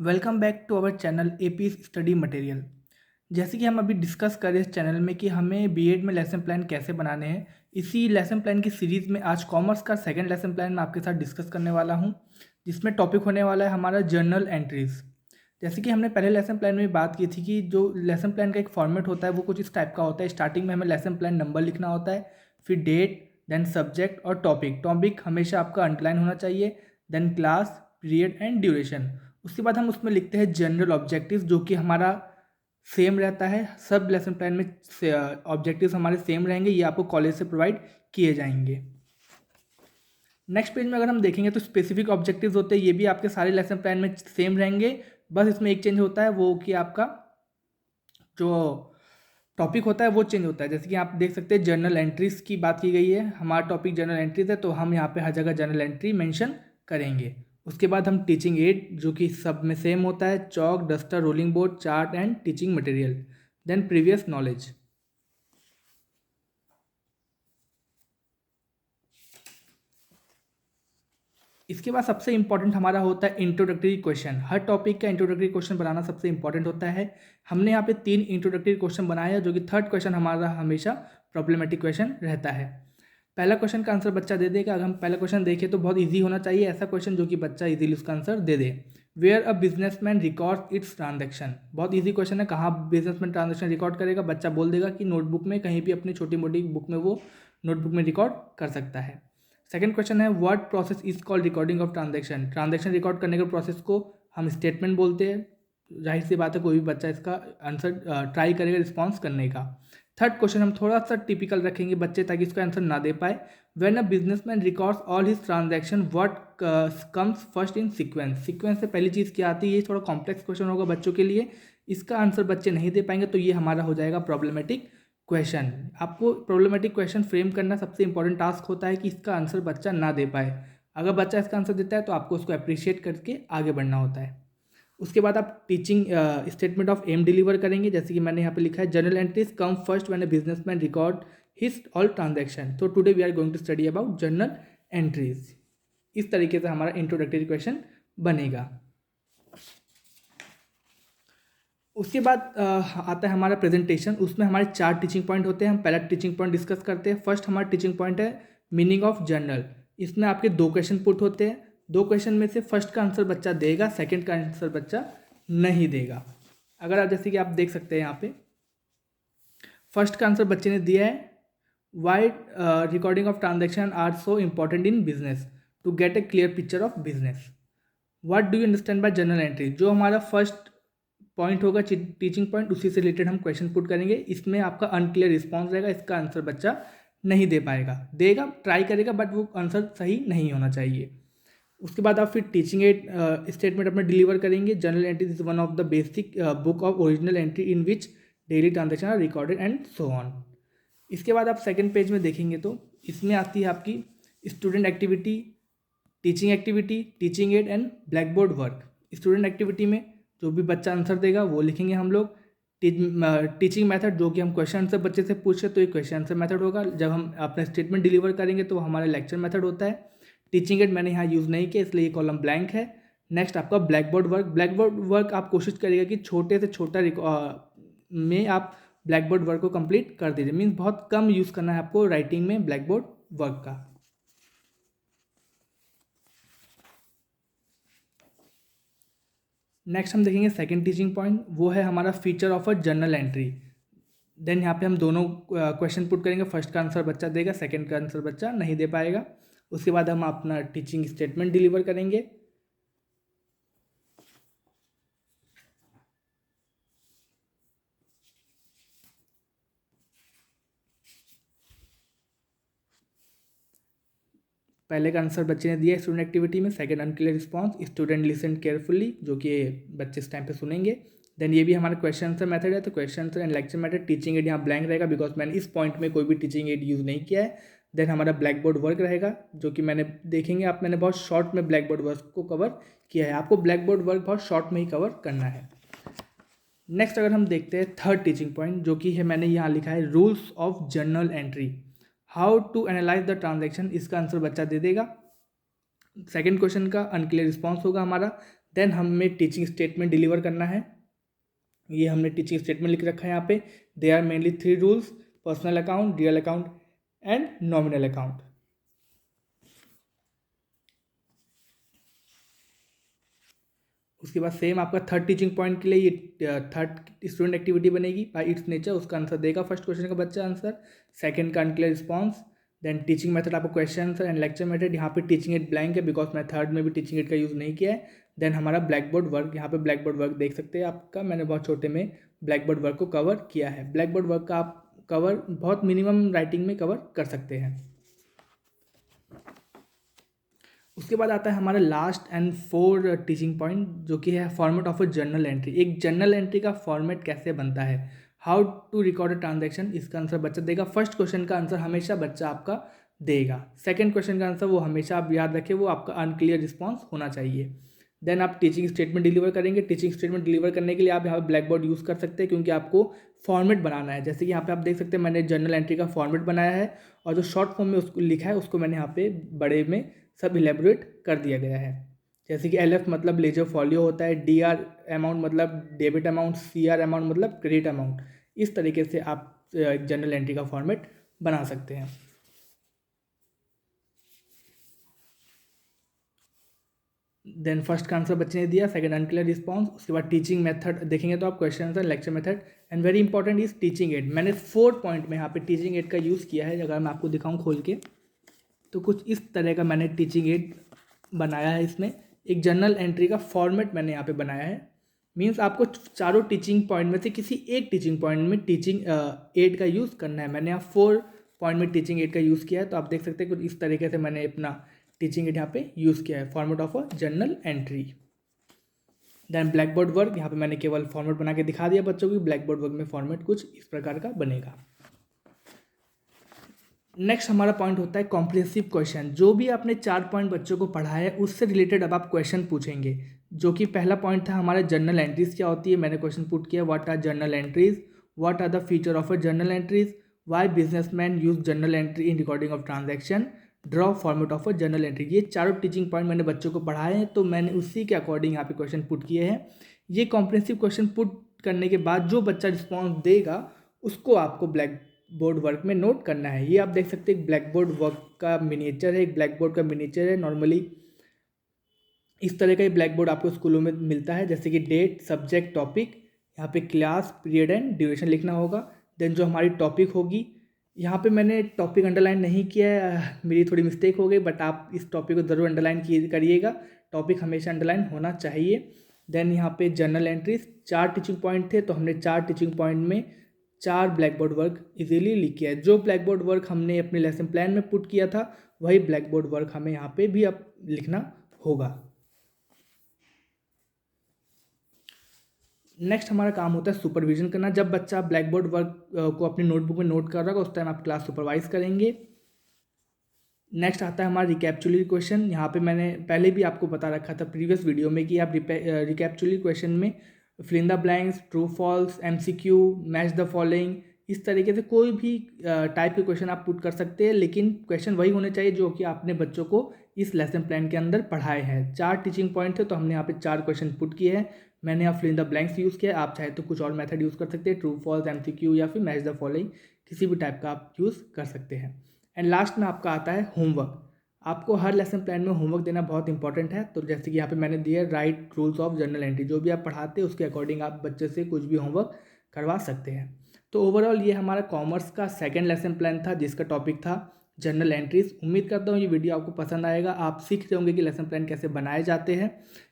Welcome back to our channel AP study material. जैसे कि हम अभी डिस्कस करें इस चैनल में कि हमें बीएड में लेसन प्लान कैसे बनाने हैं। इसी लेसन प्लान की सीरीज़ में आज कॉमर्स का सेकंड लेसन प्लान मैं आपके साथ डिस्कस करने वाला हूं, जिसमें टॉपिक होने वाला है हमारा जर्नल एंट्रीज़। जैसे कि हमने पहले लेसन प्लान में बात की थी कि जो लेसन प्लान का एक फॉर्मेट होता है वो कुछ इस टाइप का होता है। स्टार्टिंग में हमें लेसन प्लान नंबर लिखना होता है, फिर डेट, देन सब्जेक्ट और टॉपिक। टॉपिक हमेशा आपका अंडरलाइन होना चाहिए, then class, period and duration. उसके बाद हम उसमें लिखते हैं जनरल ऑब्जेक्टिव्स, जो कि हमारा सेम रहता है। सब लेसन प्लान में ऑब्जेक्टिव्स हमारे सेम रहेंगे, ये आपको कॉलेज से प्रोवाइड किए जाएंगे। नेक्स्ट पेज में अगर हम देखेंगे तो स्पेसिफिक ऑब्जेक्टिव्स होते हैं, ये भी आपके सारे लेसन प्लान में सेम रहेंगे। बस इसमें एक चेंज होता है, वो कि आपका जो टॉपिक होता है वो चेंज होता है। जैसे कि आप देख सकते हैं जर्नल एंट्रीज की बात की गई है, हमारा टॉपिक जर्नल एंट्रीज है, तो हम यहाँ पे हर जगह जर्नल एंट्री मेंशन करेंगे। उसके बाद हम टीचिंग एड, जो कि सब में सेम होता है, chalk, duster, rolling board, chart and teaching material. Then previous knowledge. इसके बाद सबसे इंपॉर्टेंट हमारा होता है इंट्रोडक्टरी क्वेश्चन। हर टॉपिक का इंट्रोडक्टरी क्वेश्चन बनाना सबसे इंपॉर्टेंट होता है। हमने यहाँ पे 3 इंट्रोडक्टरी क्वेश्चन बनाया है, जो कि थर्ड क्वेश्चन हमारा हमेशा प्रॉब्लमेटिक क्वेश्चन रहता है। पहला क्वेश्चन का आंसर बच्चा दे देगा। अगर हम पहला क्वेश्चन देखें तो बहुत इजी होना चाहिए, ऐसा क्वेश्चन जो कि बच्चा इजीली उसका आंसर दे दे। Where a businessman record its transaction. बहुत इजी क्वेश्चन है, कहाँ बिजनेसमैन ट्रांजेक्शन रिकॉर्ड करेगा। बच्चा बोल देगा कि नोटबुक में, कहीं भी अपनी छोटी मोटी बुक में वो नोटबुक में रिकॉर्ड कर सकता है। सेकंड क्वेश्चन है what process is called recording of transaction. Transaction record करने के प्रोसेस को हम स्टेटमेंट बोलते हैं। जाहिर सी बात है, कोई भी बच्चा इसका आंसर ट्राई करेगा रिस्पॉन्स करने का। थर्ड क्वेश्चन हम थोड़ा सा टिपिकल रखेंगे बच्चे, ताकि इसका आंसर ना दे पाए। When a businessman records all his transaction what comes first in sequence. Sequence से पहली चीज़ क्या आती है, ये थोड़ा कॉम्प्लेक्स क्वेश्चन होगा बच्चों के लिए, इसका आंसर बच्चे नहीं दे पाएंगे, तो ये हमारा हो जाएगा प्रॉब्लमेटिक क्वेश्चन। आपको प्रॉब्लमेटिक क्वेश्चन फ्रेम करना सबसे इंपॉर्टेंट टास्क होता है कि इसका आंसर बच्चा ना दे पाए। अगर बच्चा इसका आंसर देता है तो आपको उसको अप्रिशिएट करके आगे बढ़ना होता है। उसके बाद आप teaching statement of aim deliver करेंगे। जैसे कि मैंने यहाँ पे लिखा है journal entries come first when a businessman record his all transaction. तो today we are going to study about journal entries. इस तरीके से हमारा इंट्रोडक्टरी क्वेश्चन बनेगा। उसके बाद आता है हमारा प्रेजेंटेशन। उसमें हमारे 4 टीचिंग पॉइंट होते हैं। हम पहला टीचिंग पॉइंट डिस्कस करते हैं। फर्स्ट हमारा टीचिंग पॉइंट है मीनिंग ऑफ जर्नल। इसमें आपके 2 क्वेश्चन पुट होते हैं। 2 क्वेश्चन में से फर्स्ट का आंसर बच्चा देगा, सेकंड का आंसर बच्चा नहीं देगा। अगर आप जैसे कि आप देख सकते हैं यहाँ पे फर्स्ट का आंसर बच्चे ने दिया है why recording of transaction are so important in business to get a clear picture of business. What do you understand by journal entry. जो हमारा फर्स्ट पॉइंट होगा टीचिंग पॉइंट, उसी से रिलेटेड हम क्वेश्चन पुट करेंगे। इसमें आपका अनक्लियर रिस्पॉन्स रहेगा, इसका आंसर बच्चा नहीं दे पाएगा। देगा, ट्राई करेगा, बट वो आंसर सही नहीं होना चाहिए। उसके बाद आप फिर टीचिंग एड स्टेटमेंट अपना डिलीवर करेंगे। Journal entry is one of the basic book of original entry in which daily transaction are recorded and so on. इसके बाद आप सेकेंड पेज में देखेंगे तो इसमें आती है आपकी student activity, teaching activity, teaching add and black board work. Student activity में जो भी बच्चा आंसर देगा वो लिखेंगे हम लोग। टीचिंग मेथड, जो कि हम क्वेश्चन आंसर बच्चे से पूछे तो ये क्वेश्चन आंसर मेथड होगा। जब हम अपना स्टेटमेंट डिलीवर करेंगे तो हमारा लेक्चर मेथड होता है। टीचिंग एड मैंने यहाँ यूज़ नहीं किया, इसलिए ये कॉलम ब्लैंक है। नेक्स्ट आपका black board work. Black board work आप कोशिश करिएगा कि छोटे से छोटा में आप ब्लैक बोर्ड वर्क को कंप्लीट कर दीजिए। मीन्स बहुत कम यूज़ करना है आपको राइटिंग में ब्लैक बोर्ड वर्क का। नेक्स्ट हम देखेंगे सेकंड टीचिंग पॉइंट, वो है हमारा feature of a journal entry. Then यहाँ पे हम दोनों क्वेश्चन पुट करेंगे। फर्स्ट का आंसर बच्चा देगा, सेकंड का आंसर बच्चा नहीं दे पाएगा। उसके बाद हम अपना टीचिंग स्टेटमेंट डिलीवर करेंगे। पहले का आंसर बच्चे ने दिया स्टूडेंट एक्टिविटी में, second unclear response, student listen carefully, जो कि बच्चे इस टाइम पे सुनेंगे। देन ये भी हमारा क्वेश्चन आंसर मेथड है, तो question answer and lecture method. Teaching add यहाँ ब्लैंक रहेगा बिकॉज मैंने इस पॉइंट में कोई भी टीचिंग एड यूज़ नहीं किया है। देन हमारा ब्लैक बोर्ड वर्क रहेगा, जो कि मैंने देखेंगे आप, मैंने बहुत शॉर्ट में ब्लैक बोर्ड वर्क को कवर किया है। आपको ब्लैक बोर्ड वर्क बहुत शॉर्ट में ही कवर करना है। नेक्स्ट अगर हम देखते हैं थर्ड टीचिंग पॉइंट, जो कि है मैंने यहाँ लिखा है rules of journal entry, how to analyse the transaction. इसका आंसर बच्चा दे देगा। सेकेंड क्वेश्चन का अनक्लियर रिस्पॉन्स होगा हमारा। देन हमें टीचिंग स्टेटमेंट डिलीवर करना है। ये हमने टीचिंग स्टेटमेंट लिख रखा है यहाँ पे। They are mainly 3 rules: personal account, real account and nominal account. उसके बाद सेम आपका थर्ड टीचिंग पॉइंट के लिए ये थर्ड स्टूडेंट एक्टिविटी बनेगी बाय इट्स नेचर। उसका आंसर देगा फर्स्ट क्वेश्चन का बच्चा आंसर, सेकंड का unclear response, then teaching method आपको question answer and lecture method. यहाँ पे टीचिंग एड ब्लैंक है बिकॉज मैं थर्ड में भी टीचिंग एड का यूज़ नहीं किया है। देन हमारा ब्लैक बोर्ड वर्क, यहाँ पे ब्लैक बोर्ड वर्क देख सकते हैं आपका, मैंने बहुत छोटे में ब्लैक बोर्ड वर्क को कवर किया है। ब्लैक बोर्ड वर्क का आप कवर बहुत मिनिमम राइटिंग में कवर कर सकते हैं। उसके बाद आता है हमारा लास्ट एंड 4 टीचिंग पॉइंट, जो कि है format of a journal entry. एक जर्नल एंट्री का फॉर्मेट कैसे बनता है, how to record a transaction, इसका आंसर बच्चा देगा। फर्स्ट क्वेश्चन का आंसर हमेशा बच्चा आपका देगा। सेकंड क्वेश्चन का आंसर वो हमेशा आप याद रखें, वो आपका अनक्लियर रिस्पॉन्स होना चाहिए। देन आप टीचिंग स्टेटमेंट डिलीवर करेंगे। टीचिंग स्टेटमेंट डिलीवर करने के लिए आप यहाँ पर ब्लैक बोर्ड यूज़ कर सकते हैं, क्योंकि आपको फॉर्मेट बनाना है। जैसे कि यहाँ पे आप देख सकते हैं मैंने जर्नल एंट्री का फॉर्मेट बनाया है, और जो शॉर्ट फॉर्म में उसको लिखा है उसको मैंने यहाँ पे बड़े में सब इलेबोरेट कर दिया गया है। जैसे कि LF मतलब लेजर फॉलियो होता है, DR अमाउंट मतलब डेबिट अमाउंट, CR अमाउंट मतलब क्रेडिट अमाउंट। इस तरीके से आप जर्नल एंट्री का फॉर्मेट बना सकते हैं। देन फर्स्ट का आंसर बच्चे ने दिया, सेकंड अनक्लियर रिस्पॉन्स। उसके बाद टीचिंग मेथड देखेंगे तो आप question answer, lecture method and very important is teaching add. मैंने 4 पॉइंट में यहाँ पे टीचिंग एड का यूज़ किया है। अगर मैं आपको दिखाऊँ खोल के तो कुछ इस तरह का मैंने टीचिंग एड बनाया है। इसमें एक जर्नल एंट्री का फॉर्मेट मैंने यहाँ पे बनाया है। मीन्स आपको चारों टीचिंग पॉइंट में से किसी एक टीचिंग पॉइंट में टीचिंग एड का यूज़ करना है। मैंने यहाँ 4 पॉइंट में टीचिंग एड का यूज़ किया है, तो आप देख सकते हैं कुछ इस तरीके से मैंने अपना टीचिंग एड यहाँ पे यूज़ किया है, format of a journal entry. Then blackboard work, यहाँ पे मैंने केवल फॉर्मेट बना के दिखा दिया बच्चों की। ब्लैक बोर्ड वर्क में फॉर्मेट कुछ इस प्रकार का बनेगा। नेक्स्ट हमारा पॉइंट होता है कॉम्प्रिहेंसिव क्वेश्चन। जो भी आपने 4 पॉइंट बच्चों को पढ़ा है उससे रिलेटेड अब आप क्वेश्चन पूछेंगे। जो कि पहला पॉइंट था हमारा जर्नल एंट्रीज क्या होती है। मैंने क्वेश्चन पुट किया, what are journal entries, what are the feature of a journal entries, why businessman use journal entry in recording of transaction, draw format of a journal entry. ये चारों teaching point मैंने बच्चों को पढ़ाए हैं, तो मैंने उसी के अकॉर्डिंग यहाँ पे क्वेश्चन पुट किए हैं। ये कॉम्प्रिहेंसिव क्वेश्चन पुट करने के बाद जो बच्चा रिस्पॉन्स देगा उसको आपको ब्लैक बोर्ड वर्क में नोट करना है। ये आप देख सकते हैं एक ब्लैक बोर्ड वर्क का मिनिएचर है, एक ब्लैक बोर्ड का मिनिएचर है। नॉर्मली इस तरह का ही ब्लैक बोर्ड आपको स्कूलों में मिलता है। जैसे कि डेट, सब्जेक्ट, टॉपिक, यहाँ पे क्लास, पीरियड एंड ड्यूरेशन लिखना होगा। देन जो हमारी टॉपिक होगी, यहाँ पे मैंने टॉपिक अंडरलाइन नहीं किया है, मेरी थोड़ी मिस्टेक हो गई, बट आप इस टॉपिक को ज़रूर अंडरलाइन करिएगा। टॉपिक हमेशा अंडरलाइन होना चाहिए। देन यहाँ पे जर्नल एंट्रीज 4 टीचिंग पॉइंट थे, तो हमने 4 टीचिंग पॉइंट में 4 ब्लैक बोर्ड वर्क इजीली लिख किया है। जो ब्लैक बोर्ड वर्क हमने अपने लेसन प्लान में पुट किया था वही ब्लैक बोर्ड वर्क हमें यहाँ पे भी अब लिखना होगा। नेक्स्ट हमारा काम होता है सुपरविजन करना। जब बच्चा ब्लैक बोर्ड वर्क को अपनी नोटबुक में नोट कर रहा होगा उस टाइम आप क्लास सुपरवाइज करेंगे। नेक्स्ट आता है हमारा रिकैप्चुलरी क्वेश्चन। यहाँ पे मैंने पहले भी आपको बता रखा था प्रीवियस वीडियो में कि आप रिकैप्चुलरी क्वेश्चन में fill in the blanks, true false, MCQ, match the following, इस तरीके से कोई भी टाइप के क्वेश्चन आप पुट कर सकते हैं, लेकिन क्वेश्चन वही होने चाहिए जो कि आपने बच्चों को इस लेसन प्लान के अंदर पढ़ाए हैं। 4 टीचिंग पॉइंट थे, तो हमने यहाँ पे 4 क्वेश्चन पुट किए हैं। मैंने यहाँ fill in the blanks use किया, आप चाहे तो कुछ और मेथड यूज़ कर सकते हैं, ट्रू फॉल्स, MCQ या फिर मैच द फॉलोइंग, किसी भी टाइप का आप यूज़ कर सकते हैं। एंड लास्ट में आपका आता है होमवर्क। आपको हर लेसन प्लान में होमवर्क देना बहुत इंपॉर्टेंट है। तो जैसे कि यहाँ पे मैंने दिया right rules of journal entry, जो भी आप पढ़ाते हैं उसके अकॉर्डिंग आप बच्चे से कुछ भी होमवर्क करवा सकते हैं। तो ओवरऑल ये हमारा कॉमर्स का सेकंड लेसन प्लान था जिसका टॉपिक था जनरल एंट्रीज। उम्मीद करता हूँ ये वीडियो आपको पसंद आएगा। आप सीख रहे होंगे कि लेसन प्लान कैसे बनाए जाते हैं।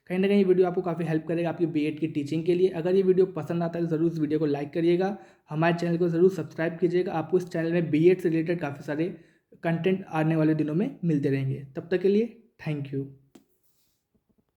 कहीं ना कहीं ये वीडियो आपको काफ़ी हेल्प करेगा आपकी B.Ed की टीचिंग के लिए। अगर ये वीडियो पसंद आता है तो ज़रूर इस वीडियो को लाइक करिएगा, हमारे चैनल को ज़रूर सब्सक्राइब कीजिएगा। आपको इस चैनल में B.Ed से रिलेटेड काफ़ी सारे कंटेंट आने वाले दिनों में मिलते रहेंगे। तब तक के लिए थैंक यू।